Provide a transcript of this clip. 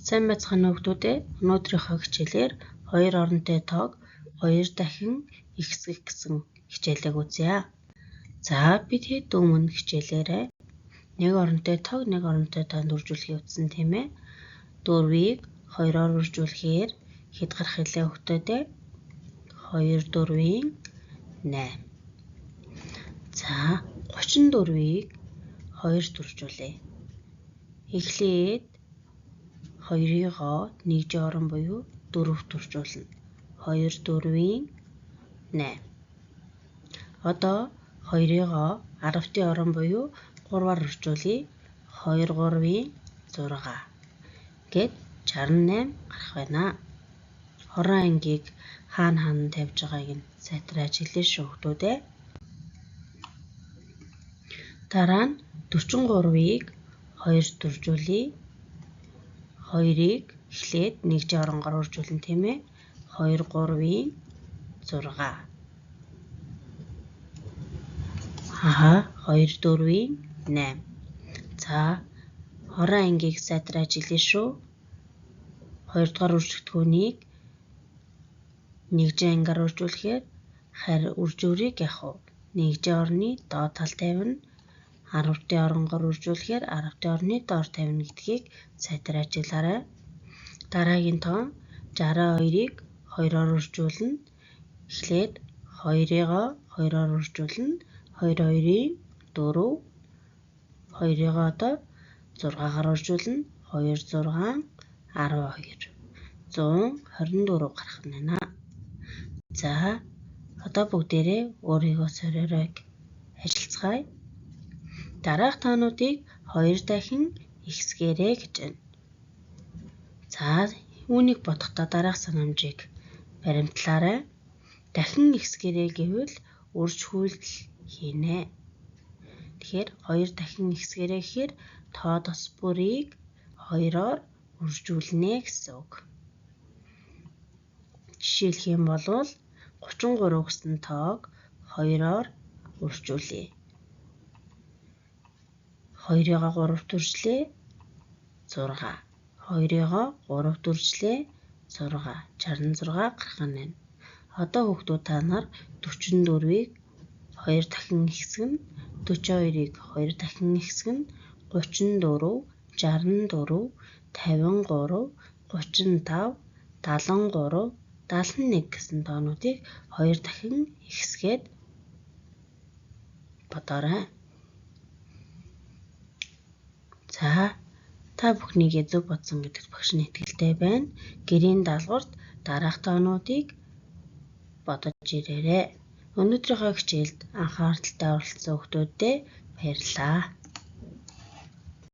Сайн байцгаана уу хүүхдүүдээ. Өнөөдрийнхөө хичээлээр хоёр оронтой тоог хоёр дахин ихсгэх гэсэн хичээлийг үзье. За бид хэд өмнө хичээлээрээ нэг оронтой тоог нэг оронтой тоонд үржүүлэхийг үзсэн тийм ээ. Дөрвийг хоёроор үржүүлэхээр хэд гарах хэлээ хүүхдүүдээ? 2 дөрвийн 8. За 34-ийг 2-т үржүүлээ. Эхлээд 2-ыг нэгжийн орон буюу 4-т үржүүлнэ. 2 4-ийн 8. Одоо 2-ыг 10-ийн орон буюу 3-аар үржүүлье. 2 3-ийн 6. Гэт 68 гарах байна. Хорон ангийг хаана тавьж байгааг нь сайтар ажиллая шүү хүүхдүүдээ. Дараа нь 43-ыг 2-т үржүүлье. 2-ыг эхлээд нэгжийн оронгоор үржүүлнэ тийм ээ. 2 3-ийн 6. 2 4-ийн 8. За хорон ангийг сайтар ажиллая шүү. 2 дугаар үржигдэхүүнийг нэгжийн ангиар үржүүлэхээр үржүүрийг нэгжийн орны доод тал тавина. 10-ын оронгоор үржүүлэхээр 10-ын орны доор тавина гэдгийг сайтар ажиллаарай. Дараагийн тоо 62-ыг 2-оор үржүүлнэ. Эхлээд 2-ыг 2-оор үржүүлнэ. 2 2-ийн 4. 2-ыг одоо 6-гаар үржүүлнэ. 2 6 12. 124 гарах нь байна. За одоо бүгдээрээ өөрийгөө сориоройг ажиллацгаая. Дараах тоонуудыг 2 дахин ихсгээрэй гэж байна. За үүнийг бодохдоо дараах санамжийг баримтлаарай. Дахин ихсгээрэй гэвэл үрж хүлдэл хийнэ. Тэгэхээр 2 дахин ихсгээрэй гэхээр тоодос бүрийг 2-оор үржүүлнэ гэсэн үг. Жишээлх юм бол 33 гэсэн тоог 2-оор үржүүлье. 2-ыг 3-т үржлээ 6. 2-ыг 3-т үржлээ 6. 66 гарах нь байна. Одоо хүүхдүүд та нар 44-ийг 2 дахин ихсгэнэ. 42-ыг 2 дахин ихсгэнэ. 34, 64, 53, 35, 73, 71 гэсэн тоонуудыг 2 дахин ихсгээд бодоорой. За та бүхнийгээ зөв бодсон гэдэгт багш нь итгэлтэй байна. Гэрийн даалгаварт дараах тоонуудыг бодож ирээрэй. Өнөөдрийнхөө хичээлд анхааралтай оролцсон хүүхдүүддээ баярлалаа.